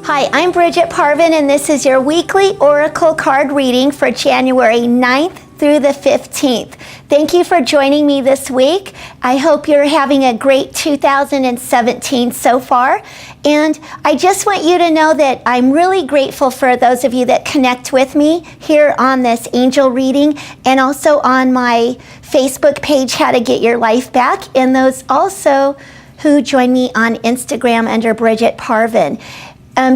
Hi, I'm Brigitte Parvin, and this is your weekly Oracle card reading for January 9th through the 15th. Thank you for joining me this week. I hope you're having a great 2017 so far. And I just want you to know that I'm really grateful for those of you that connect with me here on this angel reading and also on my Facebook page, How to Get Your Life Back, and those also who join me on Instagram under Brigitte Parvin.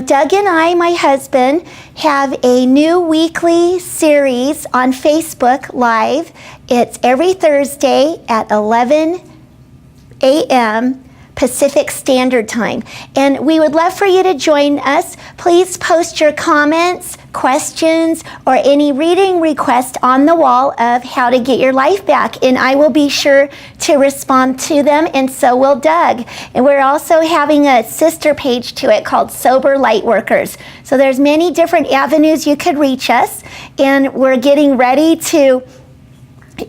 Doug and I, my husband, have a new weekly series on Facebook Live. It's every Thursday at 11 a.m. Pacific Standard Time. And we would love for you to join us. Please post your comments, questions, or any reading requests on the wall of How to Get Your Life Back, and I will be sure to respond to them, and so will Doug. And we're also having a sister page to it called Sober Lightworkers. So there's many different avenues you could reach us, and we're getting ready to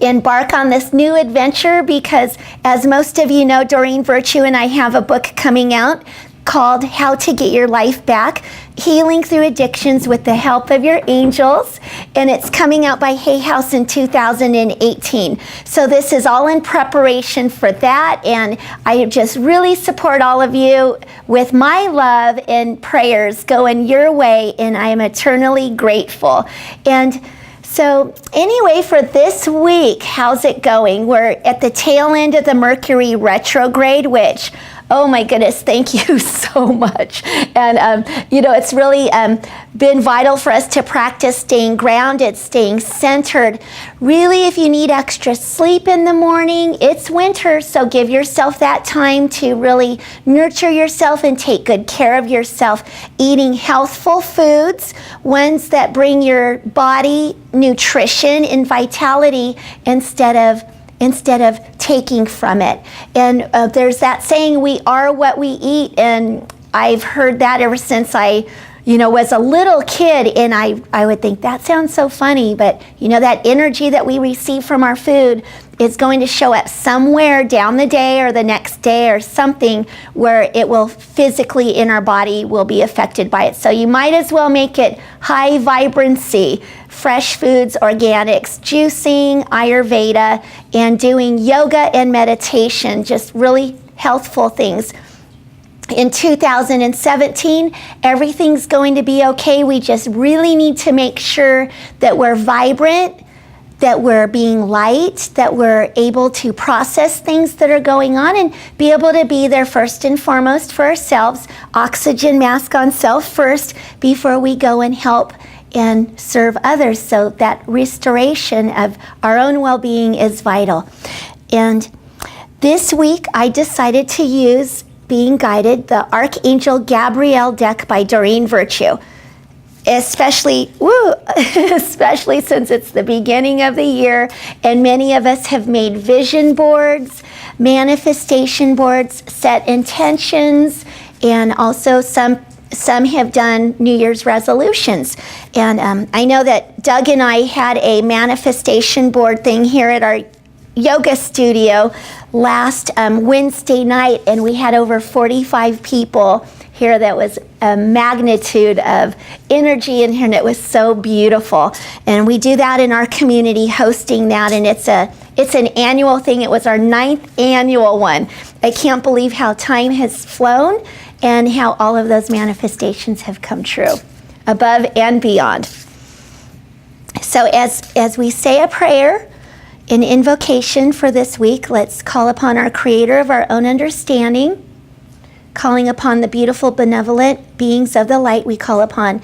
embark on this new adventure because, as most of you know, Doreen Virtue and I have a book coming out called How to Get Your Life Back, Healing Through Addictions with the Help of Your Angels, and it's coming out by Hay House in 2018. So this is all in preparation for that, and I just really support all of you with my love and prayers going your way, and I am eternally grateful. And so anyway, for this week, how's it going? We're at the tail end of the Mercury retrograde, which, oh my goodness, thank you so much. And, it's really been vital for us to practice staying grounded, staying centered. Really, if you need extra sleep in the morning, it's winter, so give yourself that time to really nurture yourself and take good care of yourself. Eating healthful foods, ones that bring your body nutrition and vitality instead of taking from it. And there's that saying, we are what we eat, and I've heard that ever since I was a little kid, and I would think that sounds so funny, but that energy that we receive from our food is going to show up somewhere down the day or the next day or something where it will physically in our body will be affected by it. So you might as well make it high vibrancy, fresh foods, organics, juicing, Ayurveda, and doing yoga and meditation, just really healthful things. In 2017, everything's going to be okay. We just really need to make sure that we're vibrant, that we're being light, that we're able to process things that are going on and be able to be there first and foremost for ourselves. Oxygen mask on self first before we go and help and serve others. So that restoration of our own well-being is vital. And this week, I decided to use, being guided, the Archangel Gabriel deck by Doreen Virtue. Especially since it's the beginning of the year and many of us have made vision boards, manifestation boards, set intentions, and also some have done New Year's resolutions. And I know that Doug and I had a manifestation board thing here at our yoga studio last Wednesday night, and we had over 45 people here. That was a magnitude of energy in here, and it was so beautiful. And we do that in our community, hosting that, and it's an annual thing. It was our 9th annual one. I can't believe how time has flown and how all of those manifestations have come true, above and beyond. So as we say a prayer, an invocation for this week, let's call upon our Creator of our own understanding. Calling upon the beautiful, benevolent beings of the light, we call upon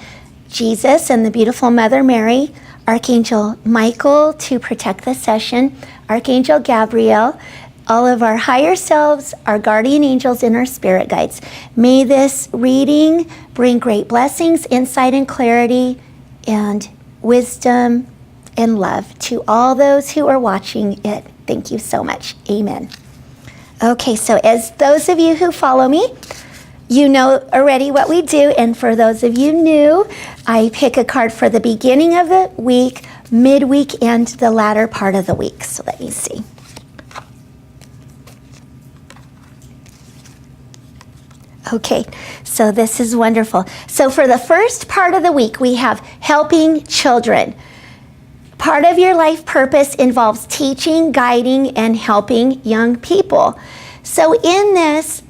Jesus and the beautiful Mother Mary, Archangel Michael to protect the session, Archangel Gabriel, all of our higher selves, our guardian angels, and our spirit guides. May this reading bring great blessings, insight, and clarity, and wisdom and love to all those who are watching it. Thank you so much. Amen. Okay, so as those of you who follow me, you know already what we do, and for those of you new, I pick a card for the beginning of the week, midweek, and the latter part of the week. So let me see. Okay, so this is wonderful. So for the first part of the week, we have helping children. Part of your life purpose involves teaching, guiding, and helping young people. So in this,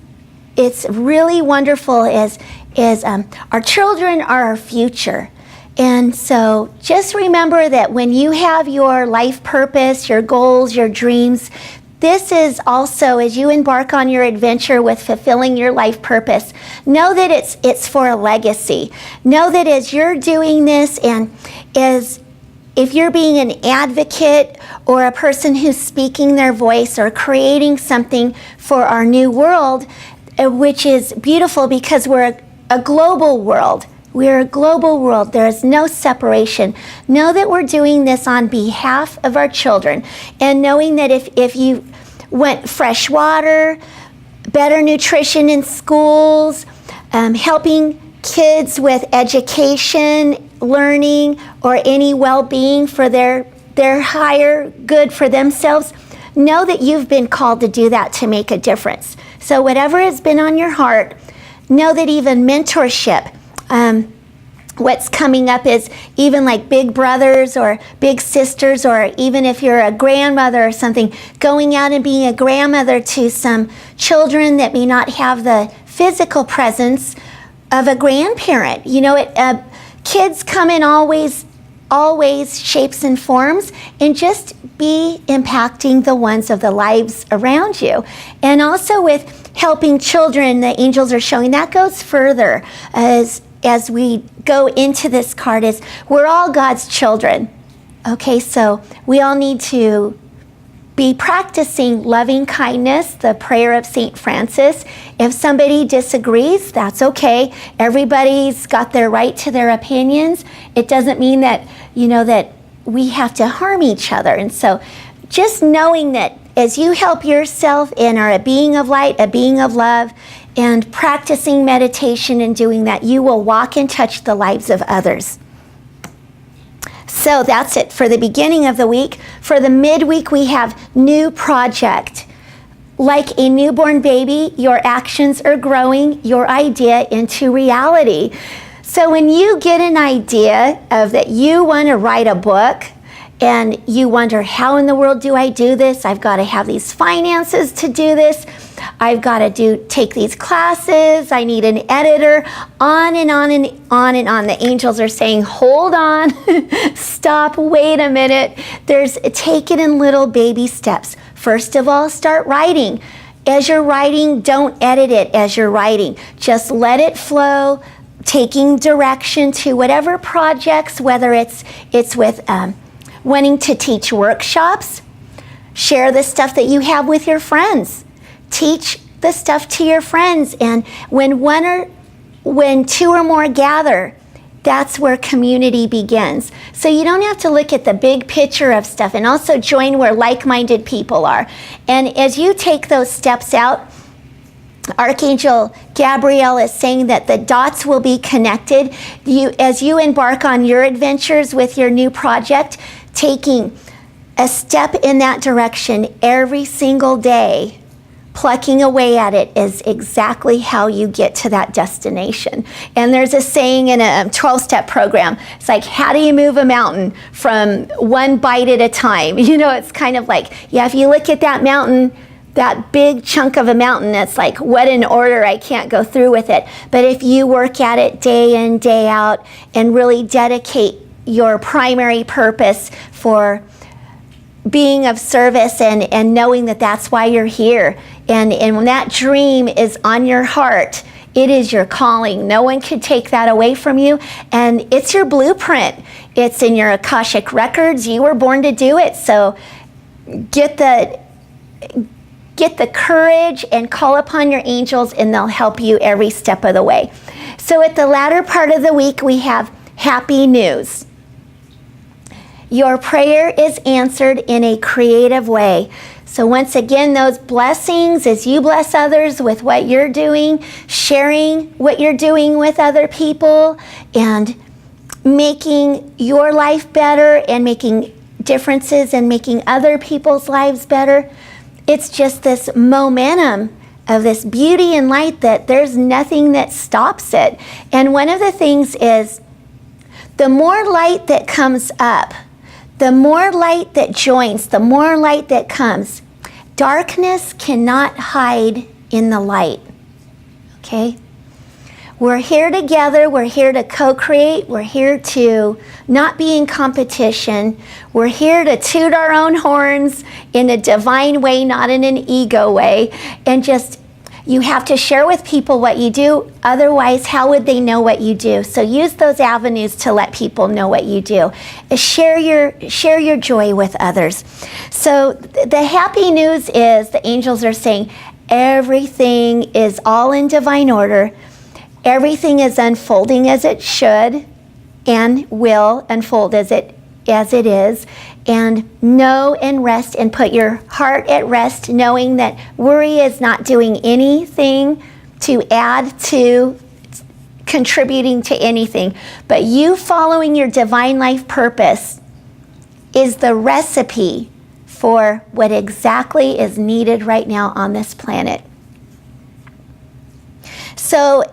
it's really wonderful is our children are our future. And so just remember that when you have your life purpose, your goals, your dreams, this is also, as you embark on your adventure with fulfilling your life purpose, know that it's for a legacy. Know that as you're doing this, and as if you're being an advocate or a person who's speaking their voice or creating something for our new world, which is beautiful because we're a global world. We're a global world. There is no separation. Know that we're doing this on behalf of our children, and knowing that if you want fresh water, better nutrition in schools, helping kids with education, learning, or any well-being for their higher good for themselves, know that you've been called to do that to make a difference. So whatever has been on your heart, know that even mentorship, what's coming up is even like big brothers or big sisters, or even if you're a grandmother or something, going out and being a grandmother to some children that may not have the physical presence of a grandparent. You know, kids come in always shapes and forms, and just be impacting the ones of the lives around you. And also with helping children, the angels are showing that goes further as we go into this card, is we're all God's children. Okay, so we all need to be practicing loving kindness, the prayer of St. Francis. If somebody disagrees, that's okay. Everybody's got their right to their opinions. It doesn't mean that, that we have to harm each other. And so just knowing that as you help yourself and are a being of light, a being of love, and practicing meditation and doing that, you will walk and touch the lives of others. So that's it for the beginning of the week. For the midweek, we have new project. Like a newborn baby, your actions are growing your idea into reality. So when you get an idea of that you want to write a book, and you wonder, how in the world do I do this? I've got to have these finances to do this. I've got to take these classes. I need an editor. On and on and on and on. The angels are saying, hold on, stop, wait a minute. Take it in little baby steps. First of all, start writing. As you're writing, don't edit it as you're writing. Just let it flow, taking direction to whatever projects, whether it's with wanting to teach workshops, share the stuff that you have with your friends. Teach the stuff to your friends. And when two or more gather, that's where community begins. So you don't have to look at the big picture of stuff, and also join where like-minded people are. And as you take those steps out, Archangel Gabriel is saying that the dots will be connected. As you embark on your adventures with your new project, taking a step in that direction every single day, plucking away at it, is exactly how you get to that destination. And there's a saying in a 12-step program, it's like, how do you move a mountain from one bite at a time? It's kind of like, if you look at that mountain, that big chunk of a mountain, it's like, what an order, I can't go through with it. But if you work at it day in, day out, and really dedicate your primary purpose for being of service, and knowing that that's why you're here, and when that dream is on your heart, it is your calling. No one can take that away from you, and it's your blueprint. It's in your Akashic records. You were born to do it. So get the courage and call upon your angels, and they'll help you every step of the way. So at the latter part of the week, we have happy news. Your prayer is answered in a creative way. So once again, those blessings, as you bless others with what you're doing, sharing what you're doing with other people, and making your life better, and making differences and making other people's lives better, it's just this momentum of this beauty and light that there's nothing that stops it. And one of the things is, the more light that comes up, the more light that joins, the more light that comes, darkness cannot hide in the light, okay? We're here together, we're here to co-create, we're here to not be in competition, we're here to toot our own horns in a divine way, not in an ego way, and just, you have to share with people what you do, otherwise how would they know what you do? So use those avenues to let people know what you do. Share your joy with others. So the happy news is the angels are saying everything is all in divine order. Everything is unfolding as it should and will unfold as it is. And know and rest and put your heart at rest, knowing that worry is not doing anything to add to contributing to anything. But you following your divine life purpose is the recipe for what exactly is needed right now on this planet. So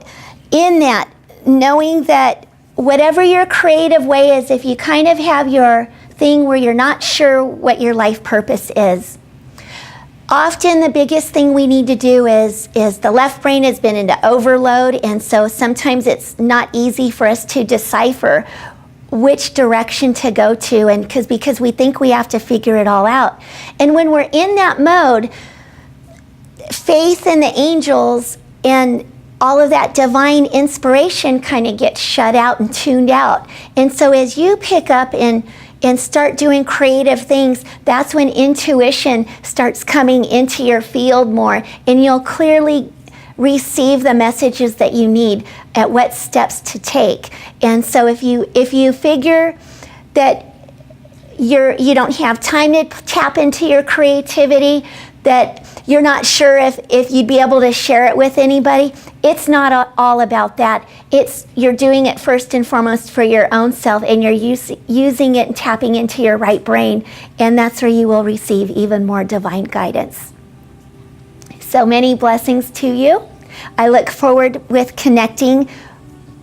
in that, knowing that whatever your creative way is, if you kind of have your thing where you're not sure what your life purpose is, often the biggest thing we need to do is the left brain has been into overload, and so sometimes it's not easy for us to decipher which direction to go to, and because we think we have to figure it all out. And when we're in that mode, faith in the angels and all of that divine inspiration kind of gets shut out and tuned out. And so as you pick up and start doing creative things, that's when intuition starts coming into your field more, and you'll clearly receive the messages that you need at what steps to take. And so if you figure that you don't have time to tap into your creativity, that you're not sure if you'd be able to share it with anybody, it's not all about that. You're doing it first and foremost for your own self, and you're using it and tapping into your right brain, and that's where you will receive even more divine guidance. So many blessings to you. I look forward with connecting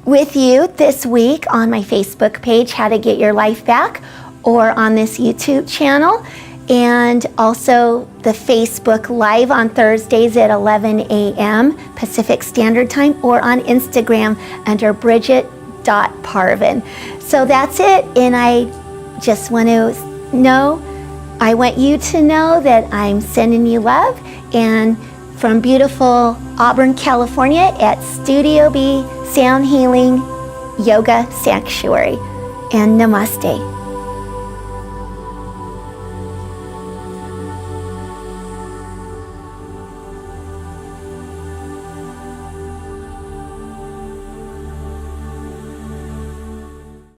with you this week on my Facebook page, How to Get Your Life Back, or on this YouTube channel, and also the Facebook Live on Thursdays at 11 a.m. Pacific Standard Time, or on Instagram under Brigitte.Parvin. So that's it, and I just want I want you to know that I'm sending you love, and from beautiful Auburn, California at Studio B Sound Healing Yoga Sanctuary. And namaste.